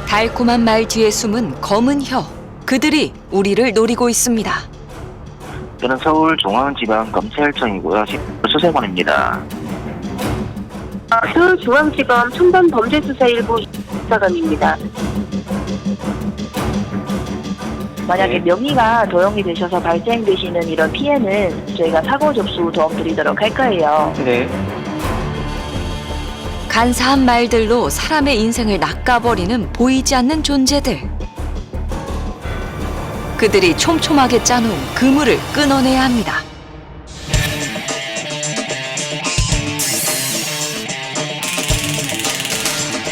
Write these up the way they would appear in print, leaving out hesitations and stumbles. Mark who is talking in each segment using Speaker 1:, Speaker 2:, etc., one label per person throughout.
Speaker 1: 달콤한 말 뒤에 숨은 검은 혀. 그들이 우리를 노리고 있습니다.
Speaker 2: 저는 서울중앙지방검찰청이고요. 수사관입니다.
Speaker 3: 서울중앙지검 첨단범죄수사1부 수사관입니다. 만약에 명의가 도용이 되셔서 발생되시는 이런 피해는 저희가 사고 접수 도움드리도록 할 거예요.
Speaker 2: 네.
Speaker 1: 간사한 말들로 사람의 인생을 낚아버리는 보이지 않는 존재들. 그들이 촘촘하게 짜놓은 그물을 끊어내야 합니다.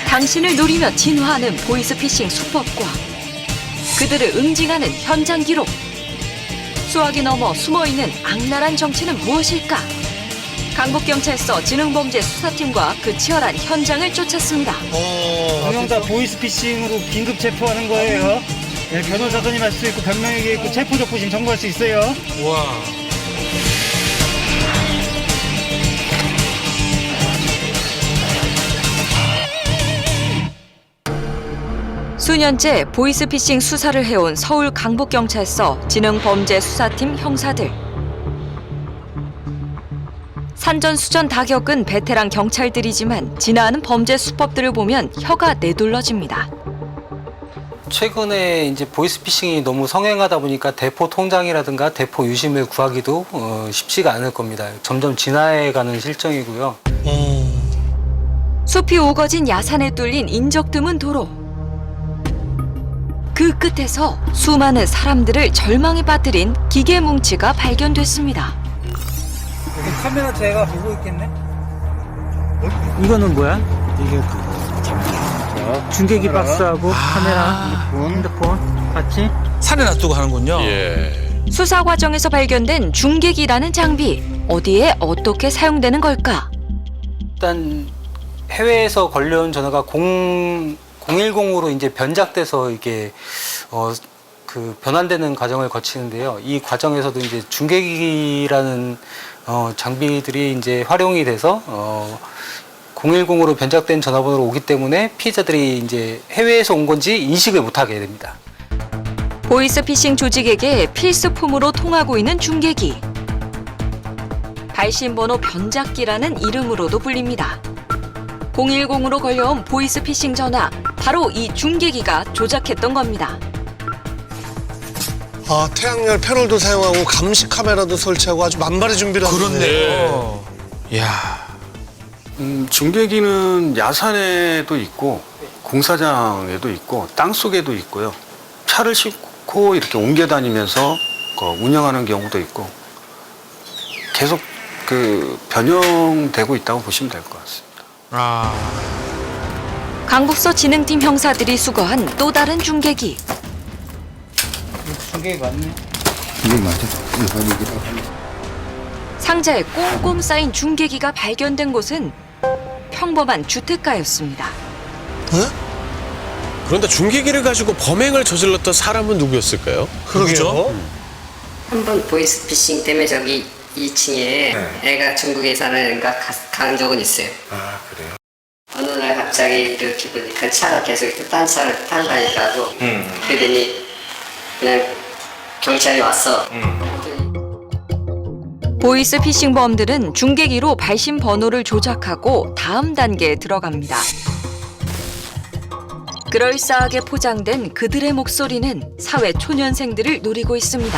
Speaker 1: 당신을 노리며 진화하는 보이스피싱 수법과 그들을 응징하는 현장 기록. 수학이 넘어 숨어있는 악랄한 정체는 무엇일까? 강북경찰서 지능범죄수사팀과 그 치열한 현장을 쫓았습니다.
Speaker 4: 동영상 보이스피싱으로 긴급 체포하는 거예요. 네, 변호사선임 할 수 있고 변명에게 있고 체포적부심 청구할 수 있어요.
Speaker 5: 와.
Speaker 1: 수년째 보이스피싱 수사를 해온 서울 강북경찰서 지능범죄수사팀 형사들. 산전수전 다 겪은 베테랑 경찰들이지만 진화하는 범죄 수법들을 보면 혀가 내둘러집니다.
Speaker 6: 최근에 이제 보이스피싱이 너무 성행하다 보니까 대포 통장이라든가 대포 유심을 구하기도 쉽지가 않을 겁니다. 점점 진화해가는 실정이고요.
Speaker 1: 숲이 우거진 야산에 뚫린 인적 드문 도로. 그 끝에서 수많은 사람들을 절망에 빠뜨린 기계 뭉치가 발견됐습니다.
Speaker 4: 여기 카메라 제가 보고 있겠네. 이거는 뭐야? 이게 중계기 박스하고 카메라, 핸드폰 같이?
Speaker 5: 산에 놔두고 하는군요.
Speaker 1: 수사 과정에서 발견된 중계기라는 장비. 어디에 어떻게 사용되는 걸까?
Speaker 6: 일단 해외에서 걸려온 전화가 010으로 이제 변작돼서 이게 그 변환되는 과정을 거치는데요. 이 과정에서도 이제 중계기라는 장비들이 이제 활용이 돼서 010으로 변작된 전화번호로 오기 때문에 피해자들이 이제 해외에서 온 건지 인식을 못하게 됩니다.
Speaker 1: 보이스피싱 조직에게 필수품으로 통하고 있는 중계기. 발신번호 변작기라는 이름으로도 불립니다. 010으로 걸려온 보이스피싱 전화, 바로 이 중계기가 조작했던 겁니다.
Speaker 7: 아, 태양열 패널도 사용하고 감시 카메라도 설치하고 아주 만발의 준비를 하고
Speaker 5: 그렇네요. 이야.
Speaker 8: 중계기는 야산에도 있고 공사장에도 있고 땅속에도 있고요. 차를 싣고 이렇게 옮겨 다니면서 운영하는 경우도 있고 계속 변형되고 있다고 보시면 될 것 같습니다.
Speaker 1: 강북서 진흥팀 형사들이 수거한 또 다른 중계기.
Speaker 4: 중계기 맞네.
Speaker 1: 상자에 꽁꽁 쌓인 중계기가 발견된 곳은 평범한 주택가였습니다.
Speaker 9: 그런데 중계기를 가지고 범행을 저질렀던 사람은 누구였을까요?
Speaker 7: 그러게요.
Speaker 10: 한 번 보이스피싱 때문에 저기 2층에 애가 중국에 사는 애가 간 적은 있어요.
Speaker 7: 아, 그래요?
Speaker 10: 어느 날 갑자기 이렇게 보니까 차가 계속 딴 차를 타고 그러더니 그냥 경찰이 왔어.
Speaker 1: 보이스피싱범들은 중계기로 발신 번호를 조작하고 다음 단계에 들어갑니다. 그럴싸하게 포장된 그들의 목소리는 사회 초년생들을 노리고 있습니다.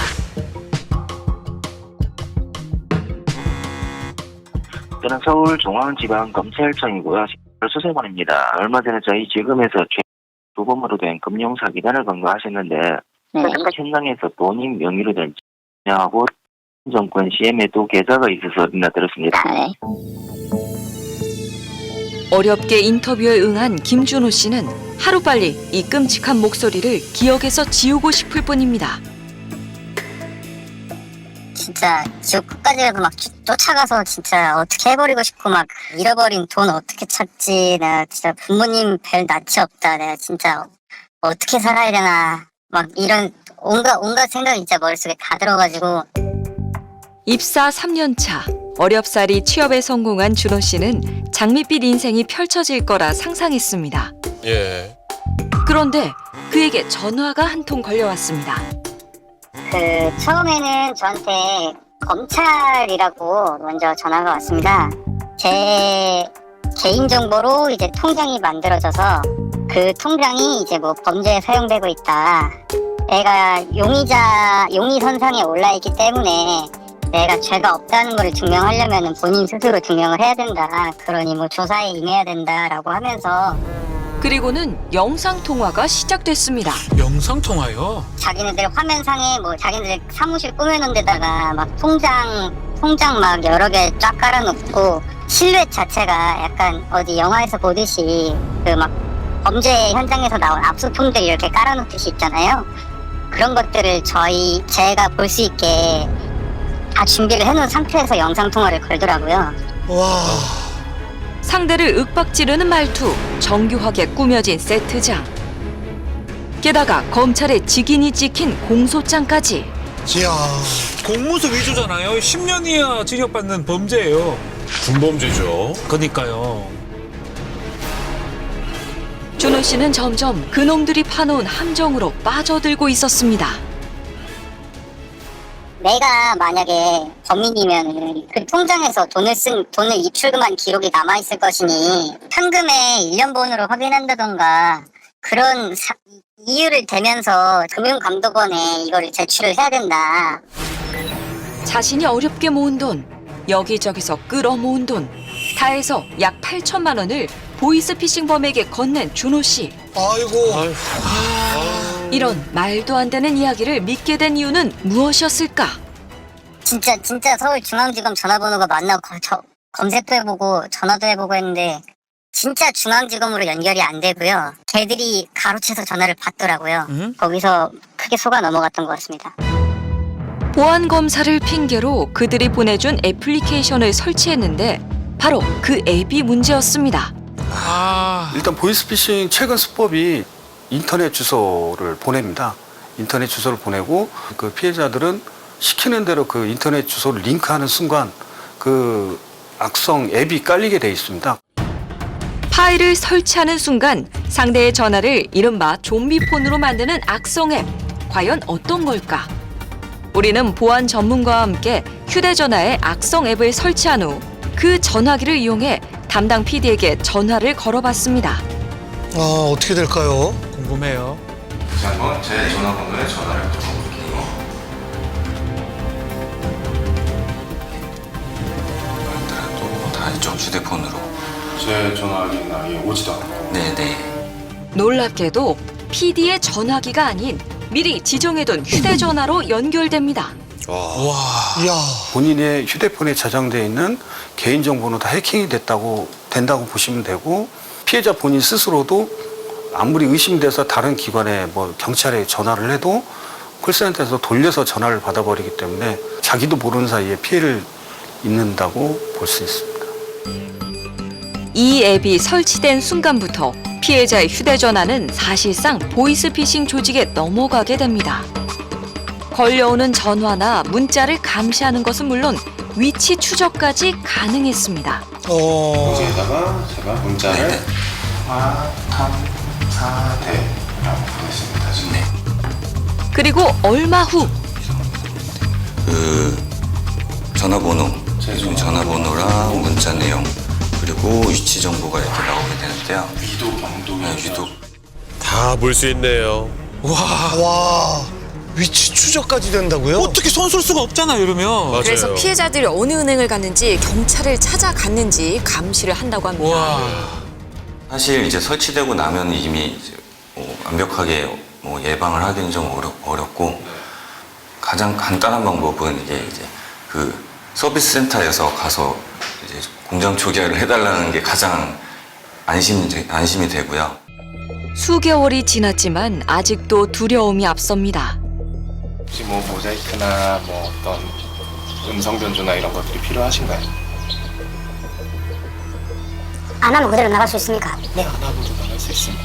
Speaker 2: 저는 서울중앙지방검찰청이고요. 수사관입니다. 얼마 전에 저희 지검에서 주범으로 된 금융사기단을 검거하셨는데 현장에서 본인 명의로 된 하고 정권 CM에 또 계좌가 있어서 들었습니다.
Speaker 1: 어렵게 인터뷰에 응한 김준호 씨는 하루빨리 이 끔찍한 목소리를 기억에서 지우고 싶을 뿐입니다.
Speaker 11: 진짜 지옥 끝까지라도 막 쫓아가서 진짜 어떻게 해버리고 싶고 막 잃어버린 돈 어떻게 찾지, 내가 진짜 부모님 뵐 낯이 없다, 내가 진짜 어떻게 살아야 되나 막 이런 온갖 생각이 진짜 머릿속에 다 들어가지고.
Speaker 1: 입사 3년 차, 어렵사리 취업에 성공한 준호 씨는 장밋빛 인생이 펼쳐질 거라 상상했습니다.
Speaker 9: 예.
Speaker 1: 그런데 그에게 전화가 한 통 걸려왔습니다.
Speaker 11: 처음에는 저한테 검찰이라고 먼저 전화가 왔습니다. 제 개인정보로 이제 통장이 만들어져서 그 통장이 이제 뭐 범죄에 사용되고 있다. 내가 용의선상에 올라있기 때문에 내가 죄가 없다는 걸 증명하려면 본인 스스로 증명을 해야 된다. 그러니 뭐 조사에 임해야 된다라고 하면서
Speaker 1: 그리고는 영상통화가 시작됐습니다.
Speaker 5: 영상통화요?
Speaker 11: 자기네들 화면상에 뭐 자기네들 사무실 꾸며놓은 데다가 막 통장 막 여러 개 쫙 깔아놓고 실루엣 자체가 약간 어디 영화에서 보듯이 그 막 범죄 현장에서 나온 압수품들 이렇게 깔아놓듯이 있잖아요. 그런 것들을 제가 볼 수 있게 다 준비를 해놓은 상태에서 영상통화를 걸더라고요.
Speaker 7: 와.
Speaker 1: 상대를 윽박지르는 말투, 정교하게 꾸며진 세트장. 게다가 검찰의 직인이 찍힌 공소장까지.
Speaker 7: 이야.
Speaker 5: 공무수 위조잖아요. 10년 이하 징역받는 범죄예요.
Speaker 9: 군범죄죠.
Speaker 5: 그러니까요.
Speaker 1: 준호 씨는 점점 그놈들이 파놓은 함정으로 빠져들고 있었습니다.
Speaker 11: 내가 만약에 범인이면 그 통장에서 돈을 입출금한 기록이 남아있을 것이니 현금의 일련번호를 확인한다던가 그런 이유를 대면서 금융감독원에 이거를 제출을 해야 된다.
Speaker 1: 자신이 어렵게 모은 돈, 여기저기서 끌어모은 돈, 다 해서 약 8천만 원을 보이스피싱범에게 건넨 준호 씨.
Speaker 7: 아이고.
Speaker 1: 이런 말도 안 되는 이야기를 믿게 된 이유는 무엇이었을까?
Speaker 11: 진짜 서울중앙지검 전화번호가 맞나 검색도 해보고 전화도 해보고 했는데 진짜 중앙지검으로 연결이 안 되고요. 걔들이 가로채서 전화를 받더라고요. 거기서 크게 속아 넘어갔던 것 같습니다.
Speaker 1: 보안검사를 핑계로 그들이 보내준 애플리케이션을 설치했는데 바로 그 앱이 문제였습니다.
Speaker 8: 일단 보이스피싱 최근 수법이 인터넷 주소를 보냅니다. 인터넷 주소를 보내고 그 피해자들은 시키는 대로 그 인터넷 주소를 링크하는 순간 그 악성 앱이 깔리게 돼 있습니다.
Speaker 1: 파일을 설치하는 순간 상대의 전화를 이른바 좀비폰으로 만드는 악성 앱. 과연 어떤 걸까? 우리는 보안 전문가와 함께 휴대전화에 악성 앱을 설치한 후 그 전화기를 이용해 담당 PD에게 전화를 걸어봤습니다.
Speaker 7: 어떻게 될까요?
Speaker 5: 궁금해요.
Speaker 12: 다시 한번 제 전화번호에 전화를 걸어볼게요. 또 다 이쪽 휴대폰으로. 제 전화기는 아예 오지도 않고. 네네.
Speaker 1: 놀랍게도 PD의 전화기가 아닌 미리 지정해둔 휴대전화로 연결됩니다.
Speaker 5: 와.
Speaker 7: 이야.
Speaker 8: 본인의 휴대폰에 저장되어 있는 개인정보는 다 해킹이 된다고 보시면 되고 피해자 본인 스스로도 아무리 의심돼서 다른 기관에 뭐 경찰에 전화를 해도 콜센터에서 돌려서 전화를 받아버리기 때문에 자기도 모르는 사이에 피해를 입는다고 볼 수 있습니다.
Speaker 1: 이 앱이 설치된 순간부터 피해자의 휴대전화는 사실상 보이스피싱 조직에 넘어가게 됩니다. 걸려오는 전화나 문자를 감시하는 것은 물론 위치 추적까지 가능했습니다.
Speaker 12: 여기에다가 제가 문자를 화탐사대라고 보냈습니다. 지금.
Speaker 1: 그리고 얼마 후
Speaker 13: 그 전화번호, 전화번호랑 문자 내용 그리고 위치 정보가 이렇게 나오게 되는데요.
Speaker 12: 위도 경도
Speaker 13: 위도
Speaker 9: 다 볼 수 있네요.
Speaker 7: 와. 위치 추적까지 된다고요?
Speaker 5: 어떻게 손 쓸 수가 없잖아요, 이러면.
Speaker 9: 맞아요.
Speaker 14: 그래서 피해자들이 어느 은행을 갔는지 경찰을 찾아갔는지 감시를 한다고 합니다.
Speaker 5: 와.
Speaker 13: 사실 이제 설치되고 나면 이미 이제 완벽하게 예방을 하기는 좀 어렵고 가장 간단한 방법은 이게 이제 그 서비스 센터에서 가서 이제 공장 초기화를 해달라는 게 가장 안심이 되고요.
Speaker 1: 수개월이 지났지만 아직도 두려움이 앞섭니다.
Speaker 12: 혹시 뭐 모자이크나 뭐 어떤 음성 변조나 이런 것들이 필요하신가요?
Speaker 11: 안 하면 그대로 나갈 수 있습니까?
Speaker 12: 네, 안 하고도 나갈 수 있습니다.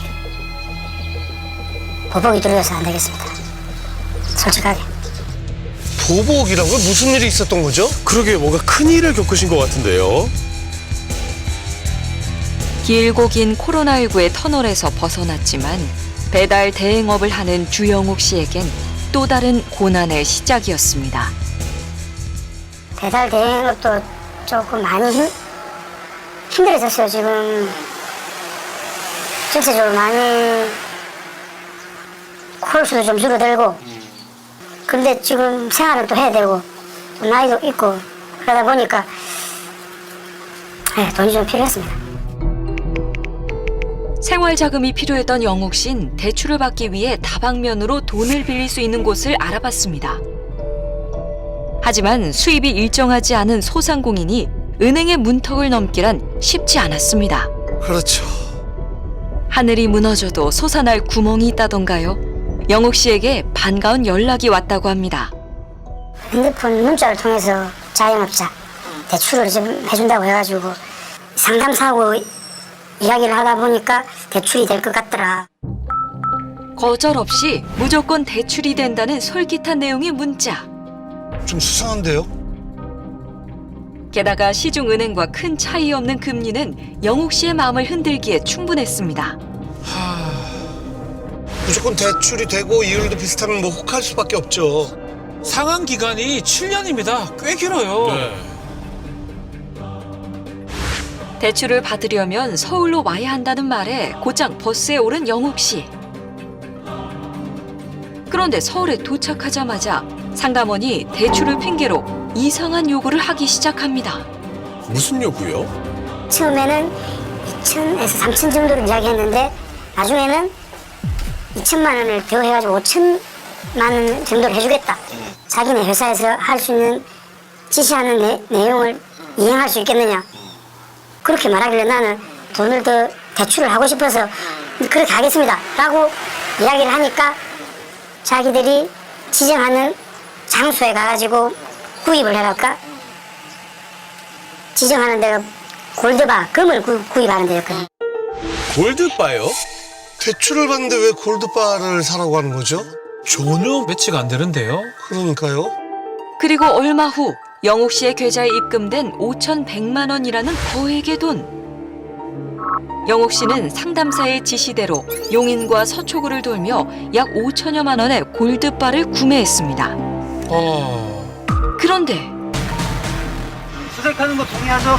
Speaker 11: 보복이 두려워서 안 되겠습니다. 솔직하게.
Speaker 7: 보복이라고요? 무슨 일이 있었던 거죠?
Speaker 9: 그러게 뭔가 큰 일을 겪으신 것 같은데요.
Speaker 1: 길고 긴 코로나19의 터널에서 벗어났지만 배달 대행업을 하는 주영욱 씨에겐 또 다른 고난의 시작이었습니다.
Speaker 11: 배달 대행업도 조금 많이 힘들어졌어요. 지금 전체적으로 많이 콜수도 좀 줄어들고, 근데 지금 생활은 또 해야 되고 또 나이도 있고 그러다 보니까 돈이 좀 필요했습니다.
Speaker 1: 생활 자금이 필요했던 영욱 씨는 대출을 받기 위해 다방면으로 돈을 빌릴 수 있는 곳을 알아봤습니다. 하지만 수입이 일정하지 않은 소상공인이 은행의 문턱을 넘기란 쉽지 않았습니다.
Speaker 7: 그렇죠.
Speaker 1: 하늘이 무너져도 솟아날 구멍이 있다던가요? 영욱 씨에게 반가운 연락이 왔다고 합니다.
Speaker 11: 핸드폰 문자를 통해서 자영업자 대출을 좀 해준다고 해가지고 상담사하고 이야기를 하다 보니까 대출이 될 것 같더라.
Speaker 1: 거절 없이 무조건 대출이 된다는 솔깃한 내용의 문자.
Speaker 7: 좀 수상한데요?
Speaker 1: 게다가 시중은행과 큰 차이 없는 금리는 영욱 씨의 마음을 흔들기에 충분했습니다.
Speaker 7: 무조건 대출이 되고 이율도 비슷하면 뭐 혹할 수밖에 없죠.
Speaker 5: 상환 기간이 7년입니다. 꽤 길어요.
Speaker 1: 대출을 받으려면 서울로 와야 한다는 말에 곧장 버스에 오른 영욱 씨. 그런데 서울에 도착하자마자 상담원이 대출을 핑계로 이상한 요구를 하기 시작합니다.
Speaker 9: 무슨 요구요?
Speaker 11: 처음에는 2천에서 3천 정도를 이야기했는데 나중에는 2천만 원을 더 해가지고 5천만 원 정도를 해주겠다. 자기네 회사에서 할 수 있는 지시하는 내용을 이행할 수 있겠느냐. 그렇게 말하길래 나는 돈을 더 대출을 하고 싶어서 그렇게 하겠습니다 라고 이야기를 하니까 자기들이 지정하는 장소에 가가지고 구입을 해랄까? 지정하는 데가 골드바, 금을 구입하는 데였거든요.
Speaker 9: 골드바요?
Speaker 7: 대출을 받는데 왜 골드바를 사라고 하는 거죠?
Speaker 5: 전혀 매치가 안 되는데요.
Speaker 7: 그러니까요.
Speaker 1: 그리고 얼마 후 영욱 씨의 계좌에 입금된 5,100만 원이라는 거액의 돈. 영욱 씨는 상담사의 지시대로 용인과 서초구를 돌며 약 5천여만 원의 골드바를 구매했습니다. 그런데
Speaker 6: 수색하는 거 동의하죠?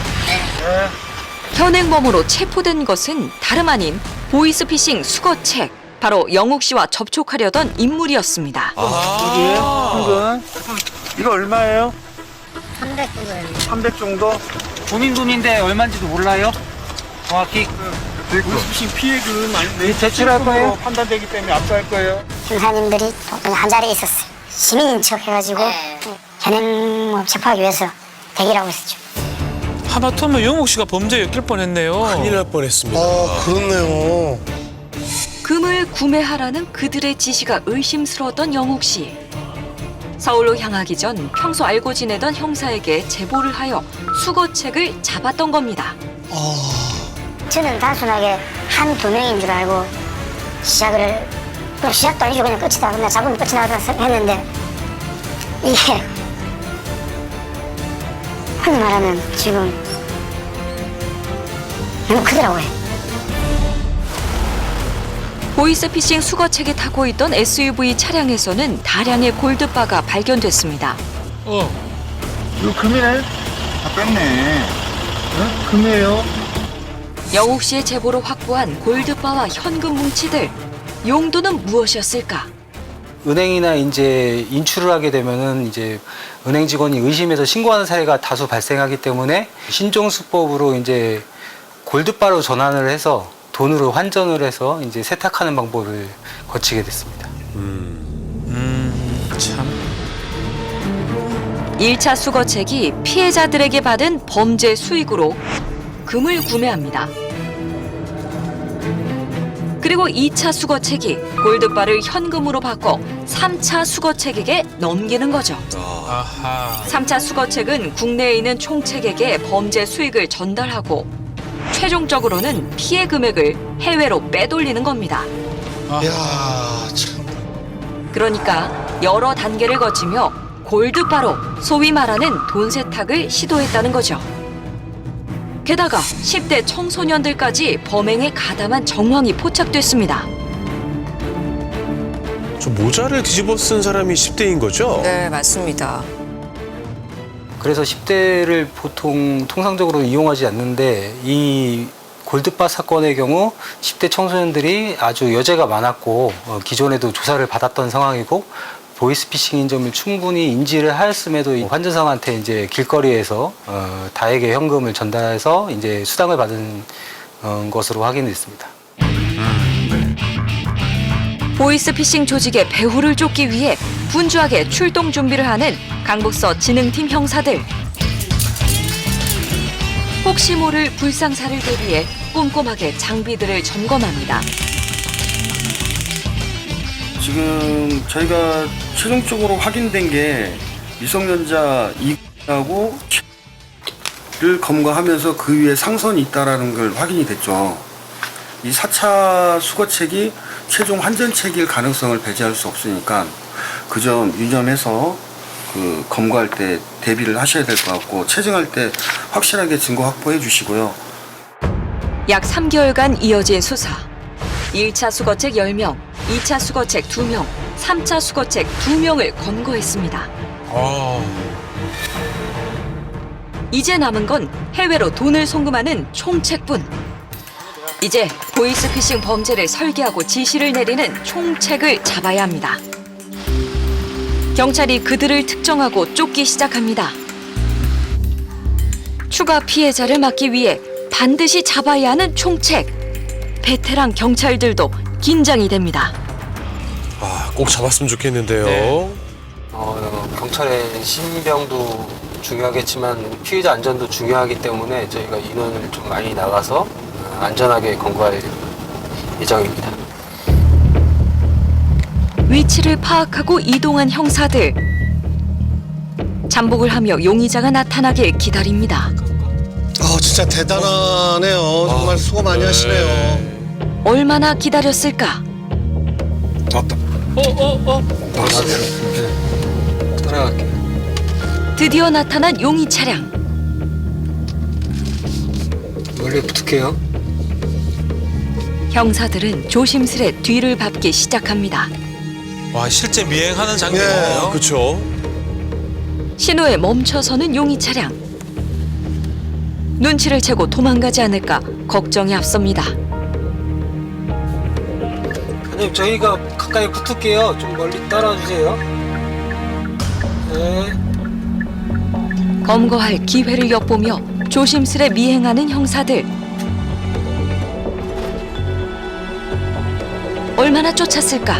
Speaker 1: 현행범으로 체포된 것은 다름 아닌 보이스피싱 수거책. 바로 영욱 씨와 접촉하려던 인물이었습니다.
Speaker 6: 여기에 현금. 이거 얼마예요?
Speaker 11: 300 정도요.
Speaker 6: 300 정도? 본인 돈인데 얼마인지도 몰라요? 정확히 보이스피싱 피해금 아닌데 제출할 거예요? 판단되기 때문에 압수할 거예요.
Speaker 11: 형사님들이 그냥 한 자리에 있었어요. 시민인 척 해가지고 현행범 체포하기 위해서 대기라고 했었죠.
Speaker 5: 하마터면 영욱 씨가 범죄에 엮일 뻔했네요.
Speaker 9: 큰일 날 뻔했습니다.
Speaker 7: 그렇네요.
Speaker 1: 금을 구매하라는 그들의 지시가 의심스러웠던 영욱 씨. 서울로 향하기 전 평소 알고 지내던 형사에게 제보를 하여 수거책을 잡았던 겁니다.
Speaker 11: 저는 단순하게 한두 명인 줄 알고 시작을, 또 시작도 아니죠. 그냥 끝이다. 그냥 잡으면 끝이 나다 했는데 이게 흔히 말하면 지금 너무 크더라고요.
Speaker 1: 보이스피싱 수거책에 타고 있던 SUV 차량에서는 다량의 골드바가 발견됐습니다.
Speaker 6: 이거 금이네? 다 뺐네. 금이에요.
Speaker 1: 영욱 씨의 제보로 확보한 골드바와 현금 뭉치들. 용도는 무엇이었을까?
Speaker 6: 은행이나 이제 인출을 하게 되면은 이제 은행 직원이 의심해서 신고하는 사례가 다수 발생하기 때문에 신종수법으로 이제 골드바로 전환을 해서 돈으로 환전을 해서 이제 세탁하는 방법을 거치게 됐습니다.
Speaker 5: 참.
Speaker 1: 1차 수거책이 피해자들에게 받은 범죄 수익으로 금을 구매합니다. 그리고 2차 수거책이 골드바를 현금으로 바꿔 3차 수거책에게 넘기는 거죠.
Speaker 5: 아하.
Speaker 1: 3차 수거책은 국내에 있는 총책에게 범죄 수익을 전달하고 최종적으로는 피해 금액을 해외로 빼돌리는 겁니다.
Speaker 7: 이야, 참.
Speaker 1: 그러니까 여러 단계를 거치며 골드바로 소위 말하는 돈 세탁을 시도했다는 거죠. 게다가 10대 청소년들까지 범행에 가담한 정황이 포착됐습니다.
Speaker 9: 저 모자를 뒤집어 쓴 사람이 10대인 거죠?
Speaker 14: 네, 맞습니다.
Speaker 6: 그래서 10대를 보통 통상적으로 이용하지 않는데 이 골드바 사건의 경우 10대 청소년들이 아주 여죄가 많았고 기존에도 조사를 받았던 상황이고 보이스피싱인 점을 충분히 인지를 하였음에도 이 환전상한테 이제 길거리에서 다에게 현금을 전달해서 이제 수당을 받은 것으로 확인됐습니다.
Speaker 1: 보이스피싱 조직의 배후를 쫓기 위해 분주하게 출동 준비를 하는 강북서 진흥팀 형사들. 혹시 모를 불상사를 대비해 꼼꼼하게 장비들을 점검합니다.
Speaker 8: 지금 저희가 최종적으로 확인된 게 미성년자 2하고 를 검거하면서 그 위에 상선이 있다라는 걸 확인이 됐죠. 이 4차 수거책이 최종 환전책일 가능성을 배제할 수 없으니까 그 점 유념해서 그 검거할 때 대비를 하셔야 될 것 같고 체증할 때 확실하게 증거 확보해 주시고요.
Speaker 1: 약 3개월간 이어진 수사. 1차 수거책 10명, 2차 수거책 2명, 3차 수거책 2명을 검거했습니다. 이제 남은 건 해외로 돈을 송금하는 총책뿐. 이제 보이스피싱 범죄를 설계하고 지시를 내리는 총책을 잡아야 합니다. 경찰이 그들을 특정하고 쫓기 시작합니다. 추가 피해자를 막기 위해 반드시 잡아야 하는 총책. 베테랑 경찰들도 긴장이 됩니다.
Speaker 9: 꼭 잡았으면 좋겠는데요.
Speaker 6: 경찰의 신병도 중요하겠지만 피해자 안전도 중요하기 때문에 저희가 인원을 좀 많이 나가서 안전하게 검거할 예정입니다.
Speaker 1: 위치를 파악하고 이동한 형사들. 잠복을 하며 용의자가 나타나길 기다립니다.
Speaker 7: 진짜 대단하네요. 정말 수고 많이 하시네요.
Speaker 1: 얼마나 기다렸을까?
Speaker 8: 왔다.
Speaker 6: 따라갈게.
Speaker 1: 드디어 나타난 용의 차량.
Speaker 6: 원래 붙을게요.
Speaker 1: 형사들은 조심스레 뒤를 밟기 시작합니다.
Speaker 5: 와, 실제 미행하는 장면이네요.
Speaker 9: 그렇죠.
Speaker 1: 신호에 멈춰서는 용의 차량. 눈치를 채고 도망가지 않을까 걱정이 앞섭니다.
Speaker 6: 아니 저희가 가까이 붙을게요. 좀 멀리 따라와 주세요. 네.
Speaker 1: 검거할 기회를 엿보며 조심스레 미행하는 형사들. 얼마나 쫓았을까?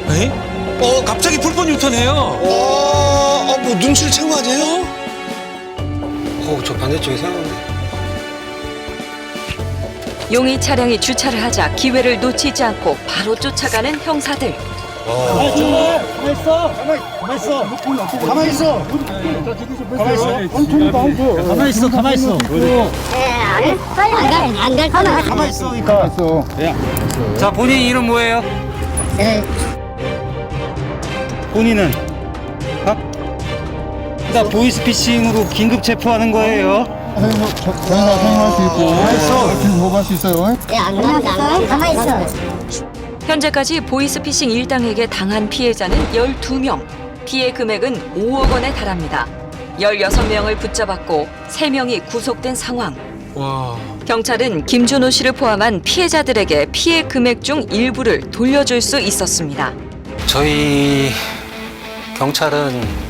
Speaker 5: 에? 갑자기 풀번 유턴해요.
Speaker 7: 뭐 눈치를 채운 거 아니에요?
Speaker 6: 저 반대쪽에 세웠네.
Speaker 1: 용의 차량이 주차를 하자 기회를 놓치지 않고 바로 쫓아가는 형사들.
Speaker 4: 자, 본인 이름 뭐예요? 본인은? 나 보이스피싱으로 긴급 체포하는 거예요.
Speaker 11: 사용할 수 있고 보호할 수 있어요. 가만히 있어.
Speaker 1: 현재까지 보이스피싱 일당에게 당한 피해자는 12명. 피해 금액은 5억 원에 달합니다. 16명을 붙잡았고 3명이 구속된 상황. 경찰은 김준호 씨를 포함한 피해자들에게 피해 금액 중 일부를 돌려줄 수 있었습니다.
Speaker 6: 저희 경찰은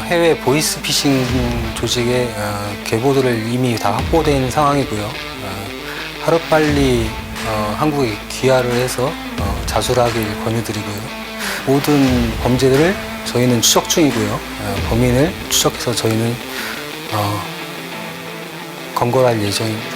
Speaker 6: 해외 보이스피싱 조직의 계보들을 이미 다 확보된 상황이고요. 하루빨리 한국에 귀화를 해서 자수하길 권유드리고요. 모든 범죄들을 저희는 추적 중이고요. 범인을 추적해서 저희는 검거할 예정입니다.